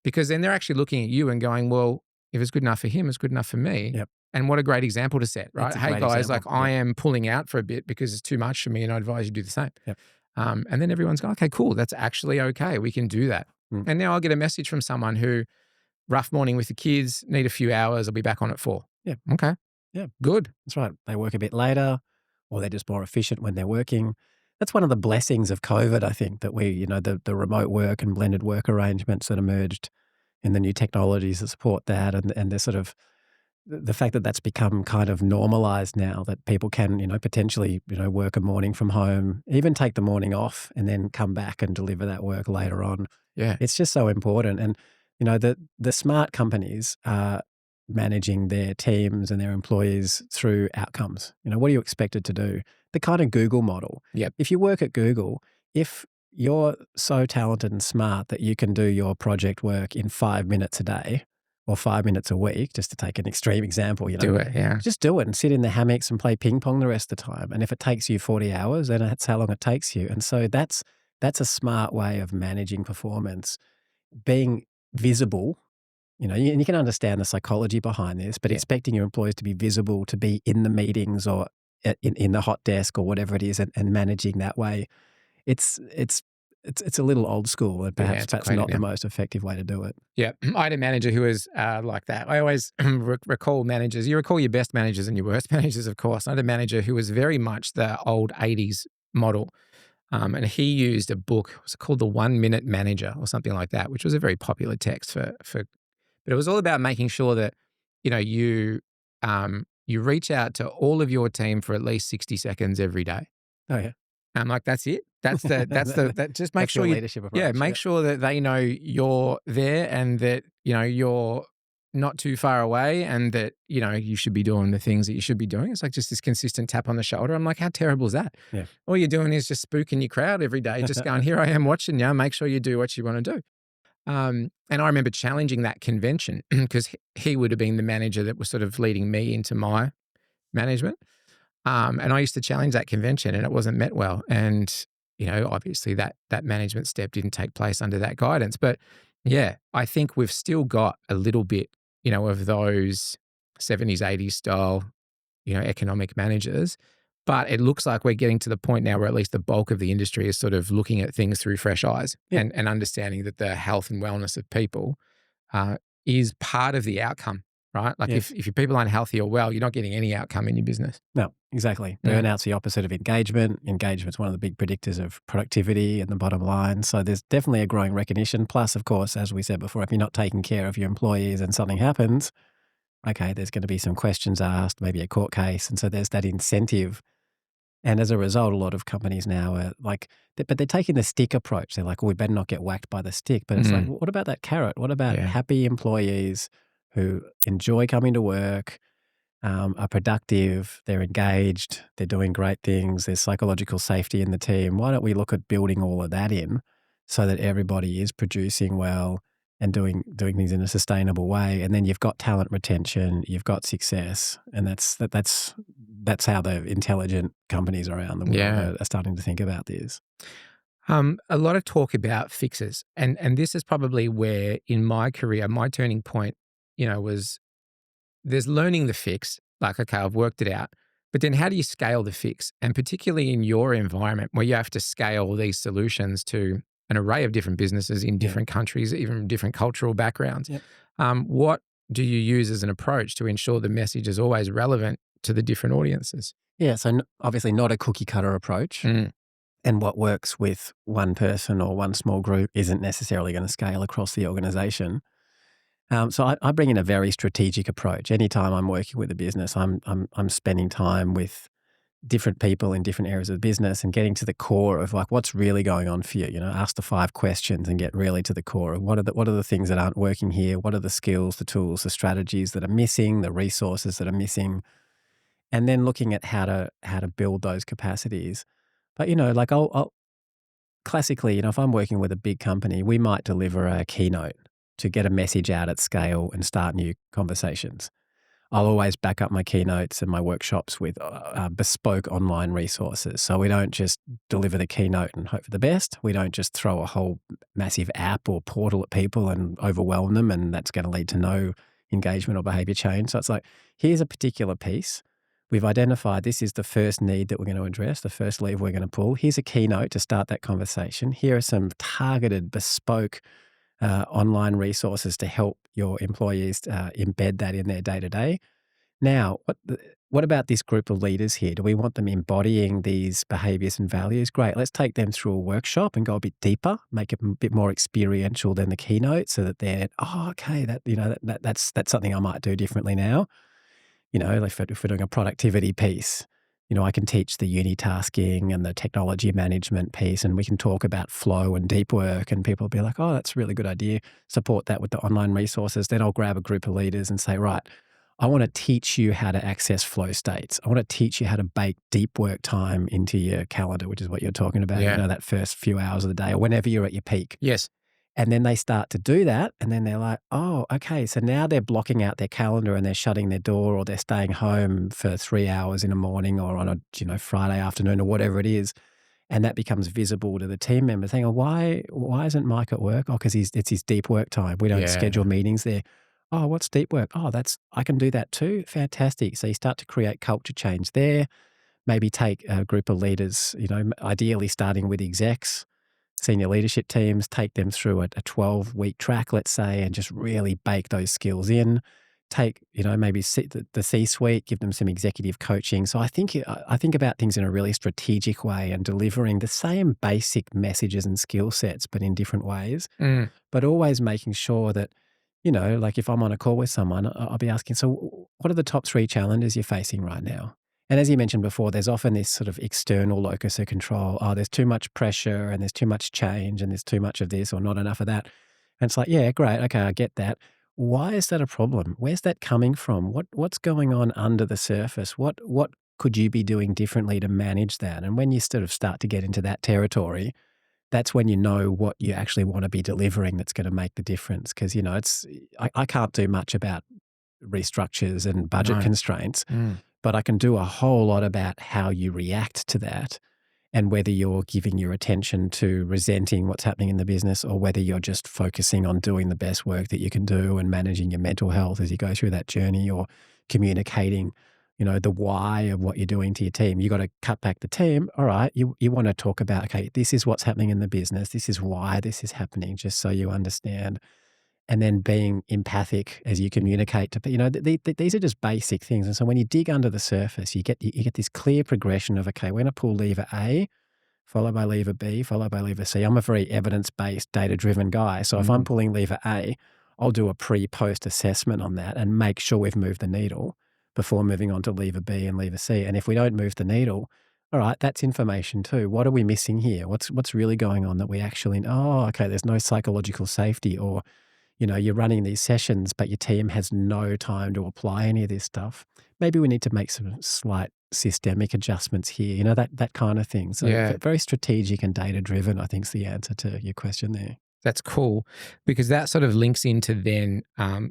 because then they're actually looking at you and going, well, if it's good enough for him, it's good enough for me. Yep. And what a great example to set, right? That's a Hey great guys, example. like I am pulling out for a bit because it's too much for me and I advise you do the same. Yep. And then everyone's going, okay, cool. That's actually okay. We can do that. And now I'll get a message from someone who, rough morning with the kids, need a few hours. I'll be back on at 4. Yeah. Okay. Yeah. Good. That's right. They work a bit later, or they're just more efficient when they're working. That's one of the blessings of COVID, I think, that we, the remote work and blended work arrangements that emerged and the new technologies that support that, and the sort of the fact that that's become kind of normalized now, that people can, potentially, work a morning from home, even take the morning off and then come back and deliver that work later on. Yeah. It's just so important. And, the smart companies are managing their teams and their employees through outcomes. What are you expected to do? The kind of Google model. Yep. If you work at Google, if you're so talented and smart that you can do your project work in 5 minutes a day or 5 minutes a week, just to take an extreme example, Do it. Yeah. just do it and sit in the hammocks and play ping pong the rest of the time. And if it takes you 40 hours, then that's how long it takes you. And so that's a smart way of managing performance, being visible. And you can understand the psychology behind this, but expecting your employees to be visible, to be in the meetings or in the hot desk or whatever it is, and managing that way. It's a little old school, and perhaps that's not the most effective way to do it. Yeah. I had a manager who was like that. I always recall managers. You recall your best managers and your worst managers, of course. I had a manager who was very much the old 80s model. And he used a book, it was called The 1 Minute Manager or something like that, which was a very popular text but it was all about making sure that, you reach out to all of your team for at least 60 seconds every day. Oh, yeah. I'm like, that's it. That just make sure leadership approach. make sure that they know you're there and that, you're not too far away and that, you should be doing the things that you should be doing. It's like just this consistent tap on the shoulder. I'm like, how terrible is that? Yeah. All you're doing is just spooking your crowd every day, just going, here I am watching you, make sure you do what you want to do. And I remember challenging that convention because he would have been the manager that was sort of leading me into my management. And I used to challenge that convention and it wasn't met well. And, obviously that management step didn't take place under that guidance. But yeah, I think we've still got a little bit, of those 70s, 80s style, economic managers. But it looks like we're getting to the point now where at least the bulk of the industry is sort of looking at things through fresh eyes and understanding that the health and wellness of people is part of the outcome, right? Like if your people aren't healthy or well, you're not getting any outcome in your business. No, exactly. Burnout's the opposite of engagement. Engagement's one of the big predictors of productivity and the bottom line. So there's definitely a growing recognition. Plus, of course, as we said before, if you're not taking care of your employees and something happens, okay, there's going to be some questions asked, maybe a court case. And so there's that incentive. And as a result, a lot of companies now are like, but they're taking the stick approach. They're like, we better not get whacked by the stick. But it's like, what about that carrot? What about happy employees who enjoy coming to work, are productive, they're engaged, they're doing great things, there's psychological safety in the team? Why don't we look at building all of that in so that everybody is producing well and doing things in a sustainable way? And then you've got talent retention, you've got success, and that's how the intelligent companies around the world are starting to think about this. A lot of talk about fixes, and this is probably where in my career, my turning point, was there's learning the fix. Like, okay, I've worked it out, but then how do you scale the fix? And particularly in your environment where you have to scale these solutions to an array of different businesses in different countries, even different cultural backgrounds. What do you use as an approach to ensure the message is always relevant to the different audiences? Yeah, so obviously not a cookie cutter approach. And what works with one person or one small group isn't necessarily going to scale across the organization. So I bring in a very strategic approach. Anytime I'm working with a business, I'm spending time with different people in different areas of the business and getting to the core of like what's really going on for you. You know, ask the 5 questions and get really to the core of what are the things that aren't working here. What are the skills, the tools, the strategies that are missing, the resources that are missing, and then looking at how to build those capacities. But you know, like I'll classically, you know, if I'm working with a big company, we might deliver a keynote to get a message out at scale and start new conversations. I'll always back up my keynotes and my workshops with bespoke online resources. So we don't just deliver the keynote and hope for the best. We don't just throw a whole massive app or portal at people and overwhelm them, and that's going to lead to no engagement or behavior change. So it's like, here's a particular piece. We've identified this is the first need that we're going to address, the first lever we're going to pull. Here's a keynote to start that conversation. Here are some targeted, bespoke online resources to help your employees embed that in their day-to-day. Now, what about this group of leaders here? Do we want them embodying these behaviors and values? Great, let's take them through a workshop and go a bit deeper, make it a bit more experiential than the keynote so that they're, oh, okay, that's something I might do differently now. You know, like if we're doing a productivity piece, you know, I can teach the unitasking and the technology management piece, and we can talk about flow and deep work, and people will be like, oh, that's a really good idea. Support that with the online resources. Then I'll grab a group of leaders and say, right, I want to teach you how to access flow states. I want to teach you how to bake deep work time into your calendar, which is what you're talking about, you know, that first few hours of the day or whenever you're at your peak. Yes. And then they start to do that, and then they're like, oh, okay, so now they're blocking out their calendar and they're shutting their door, or they're staying home for 3 hours in the morning or on a, you know, Friday afternoon or whatever it is. And that becomes visible to the team members saying, oh, why isn't Mike at work? Oh, because it's his deep work time. We don't schedule meetings there. Oh, what's deep work? Oh, I can do that too. Fantastic. So you start to create culture change there. Maybe take a group of leaders, you know, ideally starting with execs, senior leadership teams, take them through a 12-week track, let's say, and just really bake those skills in. Take, you know, maybe the C-suite, give them some executive coaching. So I think about things in a really strategic way and delivering the same basic messages and skill sets, but in different ways. But always making sure that, you know, like if I'm on a call with someone, I'll be asking, so what are the top 3 challenges you're facing right now? And as you mentioned before, there's often this sort of external locus of control. Oh, there's too much pressure and there's too much change and there's too much of this or not enough of that. And it's like, yeah, great. Okay, I get that. Why is that a problem? Where's that coming from? What's going on under the surface? What could you be doing differently to manage that? And when you sort of start to get into that territory, that's when you know what you actually want to be delivering that's going to make the difference. Because, you know, I can't do much about restructures and budget constraints. But I can do a whole lot about how you react to that and whether you're giving your attention to resenting what's happening in the business or whether you're just focusing on doing the best work that you can do and managing your mental health as you go through that journey, or communicating, you know, the why of what you're doing to your team. You got to cut back the team. All right, you want to talk about, okay, this is what's happening in the business. This is why this is happening, just so you understand. And then being empathic as you communicate to, you know, these are just basic things. And so when you dig under the surface, you get this clear progression of, okay, we're going to pull lever A, followed by lever B, followed by lever C. I'm a very evidence-based, data-driven guy. So if I'm pulling lever A, I'll do a pre-post assessment on that and make sure we've moved the needle before moving on to lever B and lever C. And if we don't move the needle, all right, that's information too. What are we missing here? What's really going on that we actually, oh, okay, there's no psychological safety, or, you know, you're running these sessions, but your team has no time to apply any of this stuff. Maybe we need to make some slight systemic adjustments here, you know, that kind of thing. So very strategic and data-driven, I think, is the answer to your question there. That's cool, because that sort of links into then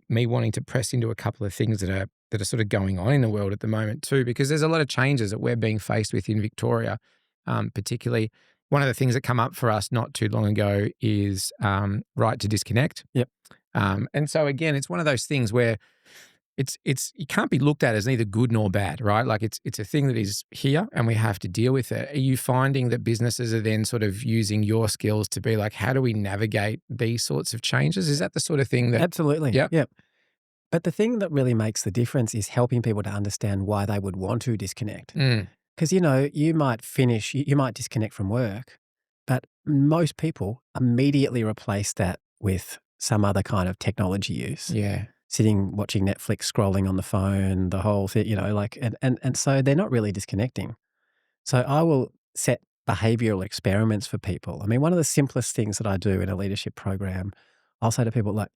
me wanting to press into a couple of things that are sort of going on in the world at the moment too, because there's a lot of changes that we're being faced with in Victoria, particularly. One of the things that come up for us not too long ago is right to disconnect. Yep. And so again, it's one of those things where it's it can't be looked at as neither good nor bad, right? Like it's a thing that is here and we have to deal with it. Are you finding that businesses are then sort of using your skills to be like, how do we navigate these sorts of changes? Is that the sort of thing that— Absolutely. Yep. Yep. But the thing that really makes the difference is helping people to understand why they would want to disconnect. Because, you might finish, you might disconnect from work, but most people immediately replace that with some other kind of technology use. Yeah. Sitting, watching Netflix, scrolling on the phone, the whole thing, like, and so they're not really disconnecting. So I will set behavioral experiments for people. I mean, one of the simplest things that I do in a leadership program, I'll say to people, like,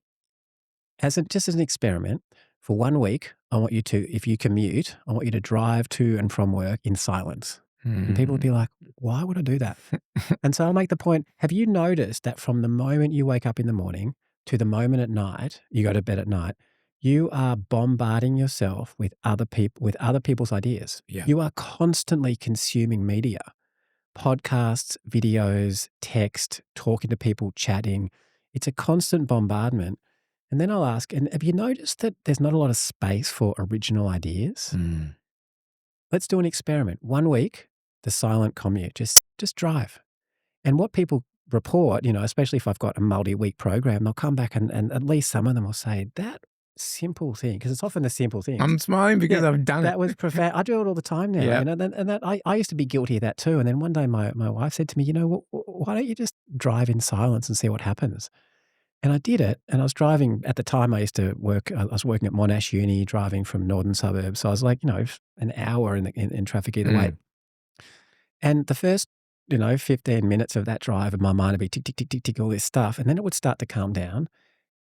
just as an experiment, for 1 week, I want you to, if you commute, I want you to drive to and from work in silence. And people would Mm. be like, why would I do that? And so I'll make the point, have you noticed that from the moment you wake up in the morning to the moment at night, you go to bed at night, you are bombarding yourself with other people's ideas. Yeah. You are constantly consuming media, podcasts, videos, text, talking to people, chatting. It's a constant bombardment. And then I'll ask, and have you noticed that there's not a lot of space for original ideas? Mm. Let's do an experiment. 1 week, the silent commute, just drive. And what people report, especially if I've got a multi-week program, they'll come back and at least some of them will say, that simple thing, because it's often the simple things. I'm smiling because Yeah, I've done it. that was profound. I do it all the time now, Yeah. and that I used to be guilty of that too. And then one day my wife said to me, why don't you just drive in silence and see what happens? And I did it, and I was driving at the time. I used to work. I was working at Monash Uni, driving from northern suburbs. So I was like, an hour in traffic either way. Mm. And the first, 15 minutes of that drive, and my mind would be tick, tick, tick, tick, tick, all this stuff, and then it would start to calm down.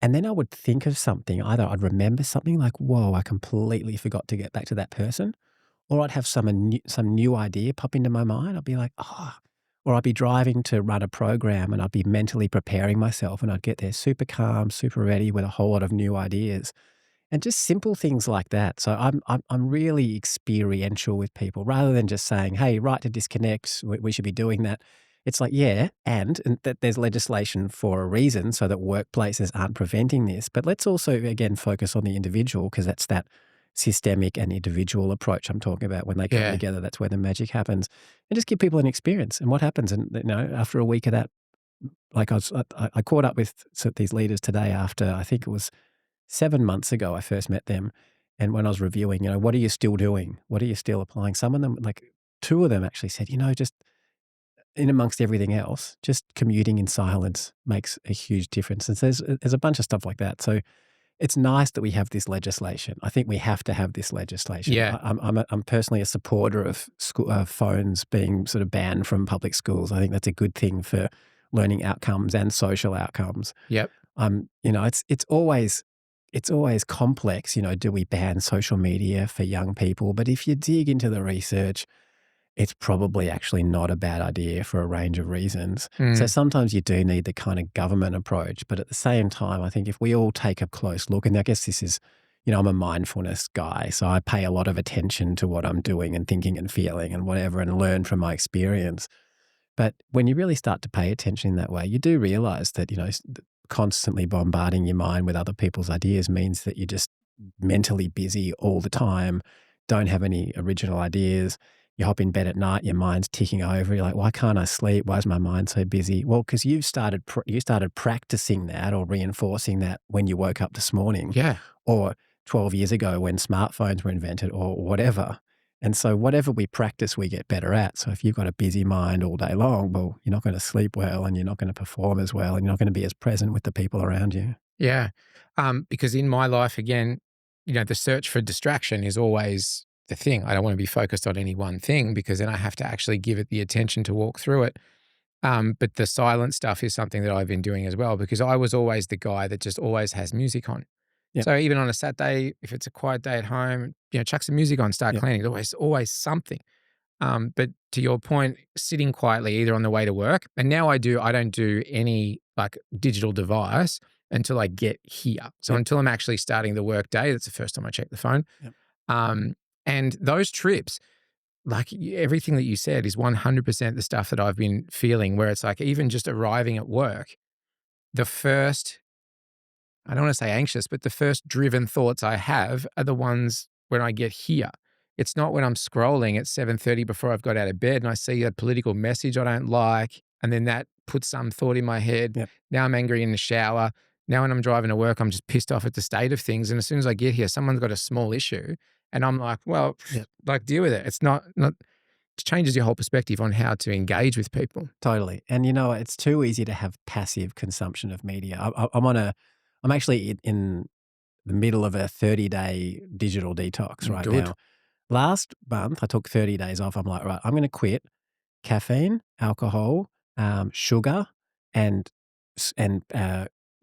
And then I would think of something. Either I'd remember something like, "Whoa, I completely forgot to get back to that person," or I'd have some new idea pop into my mind. I'd be like, "Oh," or I'd be driving to run a program, and I'd be mentally preparing myself, and I'd get there super calm, super ready with a whole lot of new ideas, and just simple things like that. So I'm really experiential with people rather than just saying, "Hey, right to disconnect. We should be doing that." It's like, yeah, and that there's legislation for a reason so that workplaces aren't preventing this. But let's also, again, focus on the individual because that's that systemic and individual approach I'm talking about. When they come Yeah. together, that's where the magic happens. And just give people an experience and what happens. And, after a week of that, like I caught up with these leaders today after, I think it was 7 months ago, I first met them. And when I was reviewing, what are you still doing? What are you still applying? Some of them, like two of them actually said, just in amongst everything else, just commuting in silence makes a huge difference. And so there's a bunch of stuff like that. So it's nice that we have this legislation. I think we have to have this legislation. Yeah. I'm personally a supporter of phones being sort of banned from public schools. I think that's a good thing for learning outcomes and social outcomes. Yep. It's always complex. Do we ban social media for young people? But if you dig into the research, it's probably actually not a bad idea for a range of reasons. So Mm. sometimes you do need the kind of government approach. But at the same time, I think if we all take a close look, and I guess this is, I'm a mindfulness guy, so I pay a lot of attention to what I'm doing and thinking and feeling and whatever and learn from my experience. But when you really start to pay attention in that way, you do realize that, constantly bombarding your mind with other people's ideas means that you're just mentally busy all the time, don't have any original ideas. You hop in bed at night, your mind's ticking over. You're like, why can't I sleep? Why is my mind so busy? Well, because you started practicing that or reinforcing that when you woke up this morning Yeah. or 12 years ago when smartphones were invented or whatever. And so whatever we practice, we get better at. So if you've got a busy mind all day long, well, you're not going to sleep well and you're not going to perform as well and you're not going to be as present with the people around you. Yeah. Because in my life, again, the search for distraction is always the thing. I don't want to be focused on any one thing because then I have to actually give it the attention to walk through it. But the silent stuff is something that I've been doing as well because I was always the guy that just always has music on. Yep. So even on a Saturday, if it's a quiet day at home, chuck some music on, start Yep. cleaning. There's always something. But to your point, sitting quietly either on the way to work, and now I don't do any like digital device until I get here. So Yep. until I'm actually starting the work day, that's the first time I check the phone. Yep. And those trips, like everything that you said is 100% the stuff that I've been feeling where it's like even just arriving at work, the first, I don't want to say anxious, but the first driven thoughts I have are the ones when I get here. It's not when I'm scrolling at 7:30 before I've got out of bed and I see a political message I don't like, and then that puts some thought in my head. Yep. Now I'm angry in the shower. Now when I'm driving to work, I'm just pissed off at the state of things. And as soon as I get here, someone's got a small issue, and I'm like, well, Yep. like deal with it. It's not. changes your whole perspective on how to engage with people. Totally. And it's too easy to have passive consumption of media. I'm actually in the middle of a 30-day digital detox right Good. now. Last month, I took 30 days off. I'm like, right, I'm going to quit caffeine, alcohol, sugar, and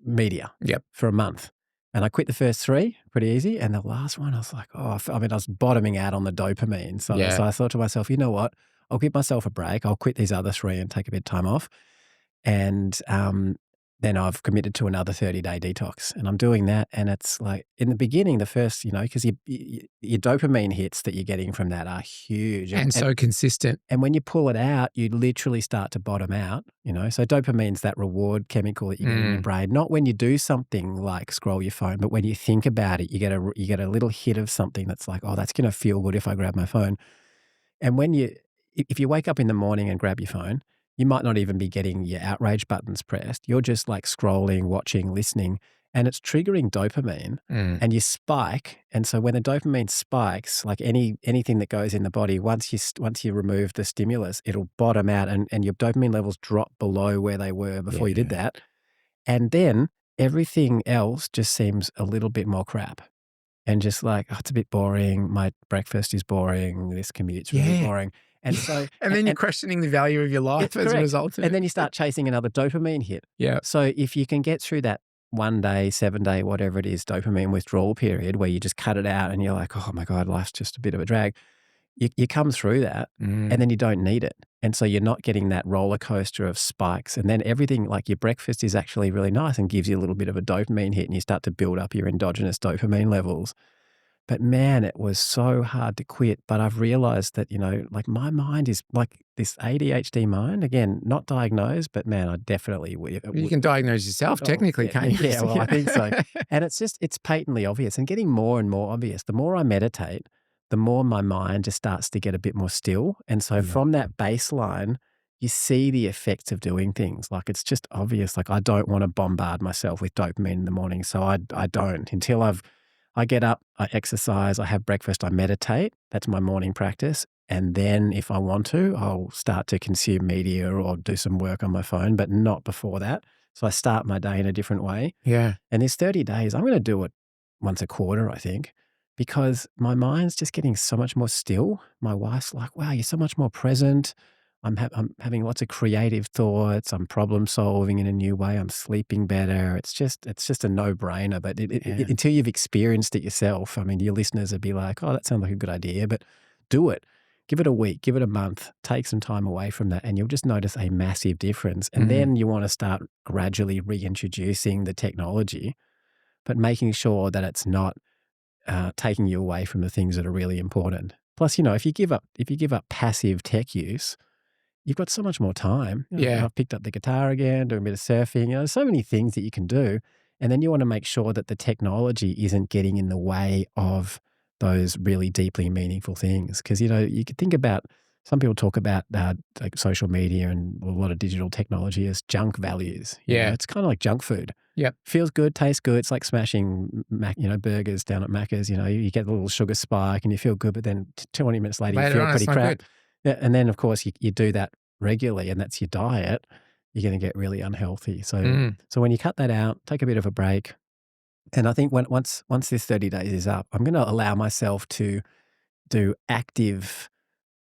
media Yep. for a month. And I quit the first 3 pretty easy. And the last one, I was like, I was bottoming out on the dopamine. So I thought to myself, you know what? I'll give myself a break. I'll quit these other 3 and take a bit of time off. And then I've committed to another 30-day detox. And I'm doing that. And it's like in the beginning, the first, because your dopamine hits that you're getting from that are huge. And so consistent. And when you pull it out, you literally start to bottom out, So dopamine's that reward chemical that you get in your brain. Not when you do something like scroll your phone, but when you think about it, you get a little hit of something that's like, oh, that's going to feel good if I grab my phone. And if you wake up in the morning and grab your phone, you might not even be getting your outrage buttons pressed. You're just like scrolling, watching, listening, and it's triggering dopamine and you spike. And so when the dopamine spikes, like anything that goes in the body, once you remove the stimulus, it'll bottom out and your dopamine levels drop below where they were before you did that. And then everything else just seems a little bit more crap. And just like, oh, it's a bit boring. My breakfast is boring. This commute's really boring. And so, and then you're questioning the value of your life as a result of it. And then you start chasing another dopamine hit. Yeah. So if you can get through that 1 day, 7 day, whatever it is, dopamine withdrawal period where you just cut it out and you're like, oh my God, life's just a bit of a drag. You come through that and then you don't need it. And so you're not getting that roller coaster of spikes. And then everything, like your breakfast is actually really nice and gives you a little bit of a dopamine hit and you start to build up your endogenous dopamine levels. But man, it was so hard to quit. But I've realized that, like my mind is like this ADHD mind. Again, not diagnosed, but man, I definitely would. You can diagnose yourself technically, can't you? Yeah, well, I think so. And it's patently obvious and getting more and more obvious. The more I meditate, the more my mind just starts to get a bit more still. And so from that baseline, you see the effects of doing things. Like it's just obvious. Like I don't want to bombard myself with dopamine in the morning. So I don't until I get up, I exercise, I have breakfast, I meditate. That's my morning practice. And then if I want to, I'll start to consume media or do some work on my phone, but not before that. So I start my day in a different way. Yeah. And this 30 days, I'm going to do it once a quarter, I think, because my mind's just getting so much more still. My wife's like, wow, you're so much more present. I'm having lots of creative thoughts. I'm problem solving in a new way. I'm sleeping better. It's just a no-brainer. But until you've experienced it yourself, I mean, your listeners would be like, oh, that sounds like a good idea, but do it. Give it a week, give it a month, take some time away from that, and you'll just notice a massive difference. And then you want to start gradually reintroducing the technology, but making sure that it's not taking you away from the things that are really important. Plus, if you give up passive tech use, you've got so much more time. I've picked up the guitar again, doing a bit of surfing. There's so many things that you can do. And then you want to make sure that the technology isn't getting in the way of those really deeply meaningful things. Because, you could think about, some people talk about like social media and a lot of digital technology as junk values. It's kind of like junk food. Yep. Feels good, tastes good. It's like smashing burgers down at Macca's. You get a little sugar spike and you feel good, but then 20 minutes later you feel pretty crap. Good. Yeah, and then, of course, you do that regularly and that's your diet, you're going to get really unhealthy. So when you cut that out, take a bit of a break. And I think once this 30 days is up, I'm going to allow myself to do active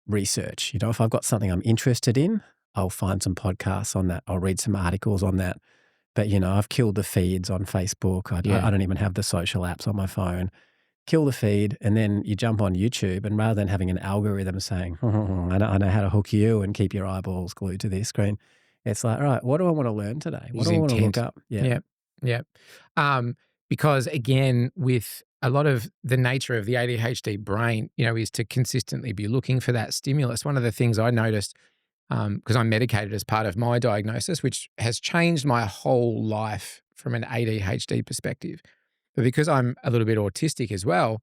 research. If I've got something I'm interested in, I'll find some podcasts on that. I'll read some articles on that. But, I've killed the feeds on Facebook. I don't even have the social apps on my phone. Kill the feed, and then you jump on YouTube, and rather than having an algorithm saying, I know how to hook you and keep your eyeballs glued to this screen, it's like, all right, what do I want to learn today? What do I want to look up? Yeah. Because again, with a lot of the nature of the ADHD brain, is to consistently be looking for that stimulus. One of the things I noticed, because I'm medicated as part of my diagnosis, which has changed my whole life from an ADHD perspective. But because I'm a little bit autistic as well,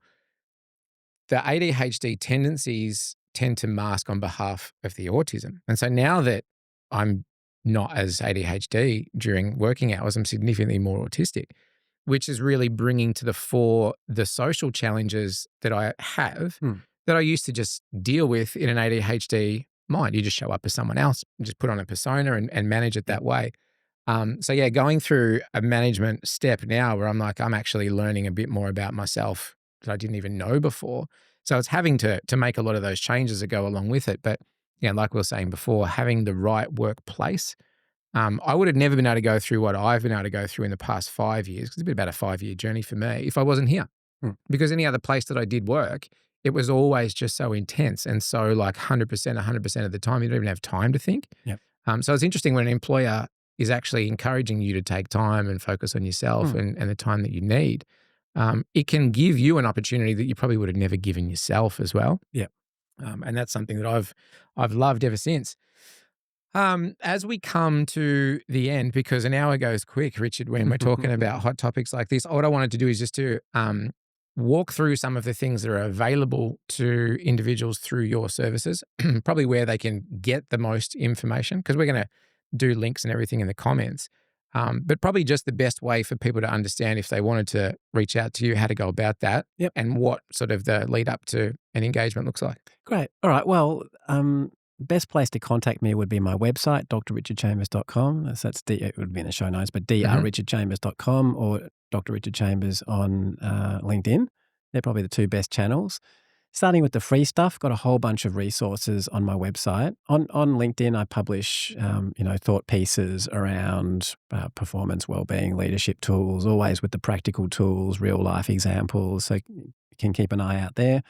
the ADHD tendencies tend to mask on behalf of the autism. And so now that I'm not as ADHD during working hours, I'm significantly more autistic, which is really bringing to the fore the social challenges that I have that I used to just deal with in an ADHD mind. You just show up as someone else, and just put on a persona and manage it Yep. that way. So yeah, going through a management step now where I'm like, I'm actually learning a bit more about myself that I didn't even know before. So it's having to make a lot of those changes that go along with it. But yeah, like we were saying before, having the right workplace. I would have never been able to go through what I've been able to go through in the past 5 years. 'Cause it's been about a 5-year journey for me if I wasn't here. Mm. Because any other place that I did work, it was always just so intense and so like 100%, 100% of the time, you don't even have time to think. Yep. So it's interesting when an employer is actually encouraging you to take time and focus on yourself Mm. and the time that you need. It can give you an opportunity that you probably would have never given yourself as well. Yep. And that's something that I've loved ever since. As we come to the end, because an hour goes quick, Richard, when we're talking about hot topics like this, what I wanted to do is just to walk through some of the things that are available to individuals through your services, probably where they can get the most information, because we're going to do links and everything in the comments. But probably just the best way for people to understand if they wanted to reach out to you, how to go about that, Yep. and what sort of the lead up to an engagement looks like. Great. All right. Well, best place to contact me would be my website, drrichardchambers.com. It would be in the show notes, but drrichardchambers.com or Dr. Richard Chambers on LinkedIn. They're probably the two best channels. Starting with the free stuff, got a whole bunch of resources on my website. On LinkedIn, I publish, thought pieces around performance, wellbeing, leadership tools, always with the practical tools, real life examples. So you can keep an eye out there.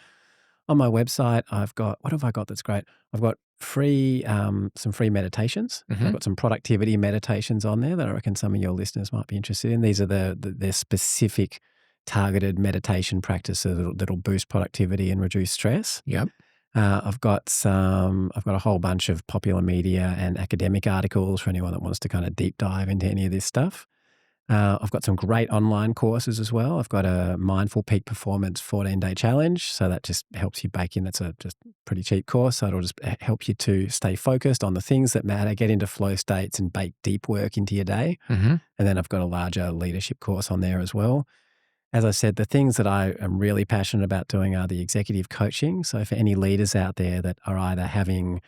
On my website, I've got, what have I got that's great? I've got some free meditations. I've got some productivity meditations on there that I reckon some of your listeners might be interested in. These are their specific targeted meditation practices that'll boost productivity and reduce stress. Yep. I've got a whole bunch of popular media and academic articles for anyone that wants to kind of deep dive into any of this stuff. I've got some great online courses as well. I've got a Mindful Peak Performance 14-day challenge. So that just helps you bake in. That's a just pretty cheap course. So it'll just help you to stay focused on the things that matter, get into flow states and bake deep work into your day. And then I've got a larger leadership course on there as well. As I said, the things that I am really passionate about doing are the executive coaching. So for any leaders out there that are either having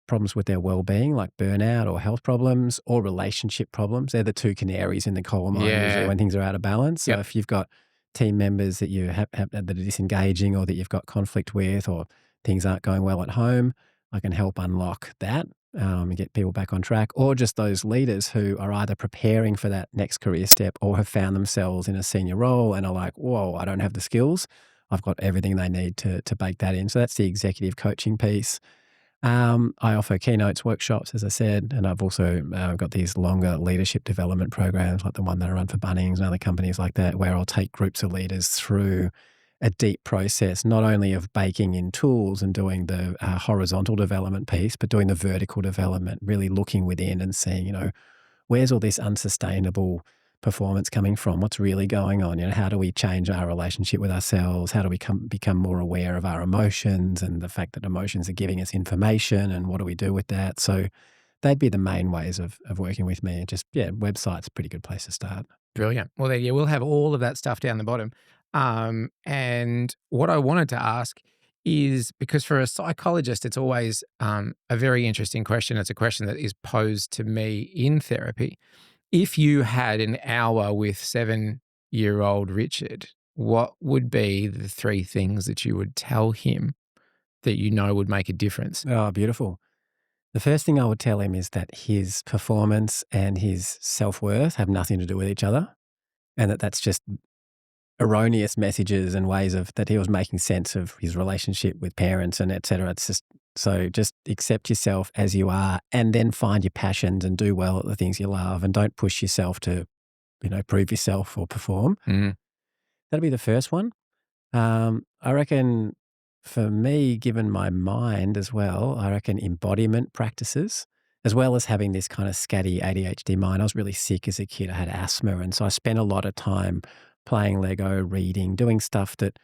problems with their well-being, like burnout or health problems, or relationship problems, they're the two canaries in the coal mine usually when things are out of balance. So if you've got team members that you have that are disengaging, or that you've got conflict with, or things aren't going well at home, I can help unlock that. And get people back on track, or just those leaders who are either preparing for that next career step or have found themselves in a senior role and are like, whoa, I don't have the skills. I've got everything they need to bake that in. So that's the executive coaching piece. I offer keynotes, workshops, as I said, and I've also got these longer leadership development programs like the one that I run for Bunnings and other companies like that, where I'll take groups of leaders through a deep process, not only of baking in tools and doing the horizontal development piece, but doing the vertical development, really looking within and seeing, where's all this unsustainable performance coming from? What's really going on? How do we change our relationship with ourselves? How do we become more aware of our emotions and the fact that emotions are giving us information, and what do we do with that? So they'd be the main ways of working with me. Website's a pretty good place to start. Brilliant. Well, we'll have all of that stuff down the bottom. And what I wanted to ask is, because for a psychologist, it's always a very interesting question. It's a question that is posed to me in therapy. If you had an hour with 7-year-old Richard, what would be the 3 things that you would tell him that would make a difference? Oh, beautiful. The first thing I would tell him is that his performance and his self-worth have nothing to do with each other, and that's just erroneous messages and ways of that he was making sense of his relationship with parents and et cetera. It's just accept yourself as you are, and then find your passions and do well at the things you love, and don't push yourself to, prove yourself or perform. That'd be the first one. I reckon for me, given my mind as well, I reckon embodiment practices, as well as having this kind of scatty ADHD mind. I was really sick as a kid. I had asthma. And so I spent a lot of time playing Lego, reading, doing stuff that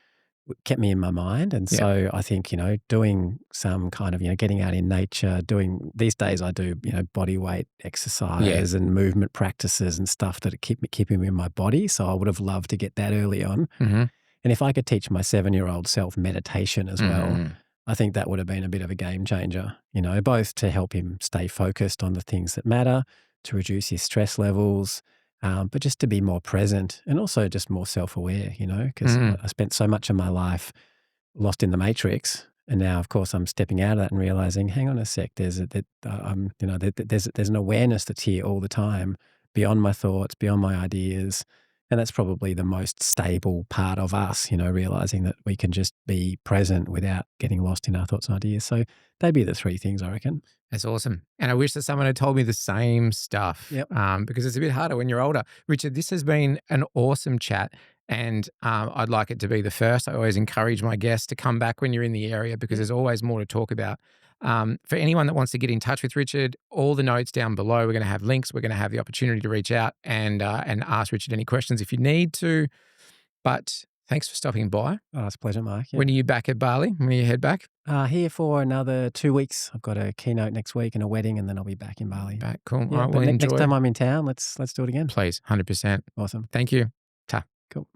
kept me in my mind. And so I think, doing some kind of, getting out in nature, these days I do, body weight exercise and movement practices and stuff that keep me in my body. So I would have loved to get that early on. And if I could teach my 7-year-old self meditation as well, Mm. I think that would have been a bit of a game changer, both to help him stay focused on the things that matter, to reduce his stress levels, but just to be more present and also just more self-aware, because Mm. I spent so much of my life lost in the matrix. And now, of course, I'm stepping out of that and realizing, hang on a sec, there's an awareness that's here all the time, beyond my thoughts, beyond my ideas. And that's probably the most stable part of us, realizing that we can just be present without getting lost in our thoughts and ideas. So they'd be the three things, I reckon. That's awesome. And I wish that someone had told me the same stuff, Yep. because it's a bit harder when you're older. Richard, this has been an awesome chat. And I'd like it to be the first. I always encourage my guests to come back when you're in the area because there's always more to talk about. For anyone that wants to get in touch with Richard, all the notes down below, we're going to have links. We're going to have the opportunity to reach out and ask Richard any questions if you need to. But thanks for stopping by. Oh, it's a pleasure, Mark. Yeah. When are you back at Bali? When you head back? Here for another 2 weeks. I've got a keynote next week and a wedding, and then I'll be back in Bali. Back. Cool. Yeah, All right. but Well, enjoy. next time I'm in town, let's do it again. Please. 100%. Awesome. Thank you. Ta. Cool.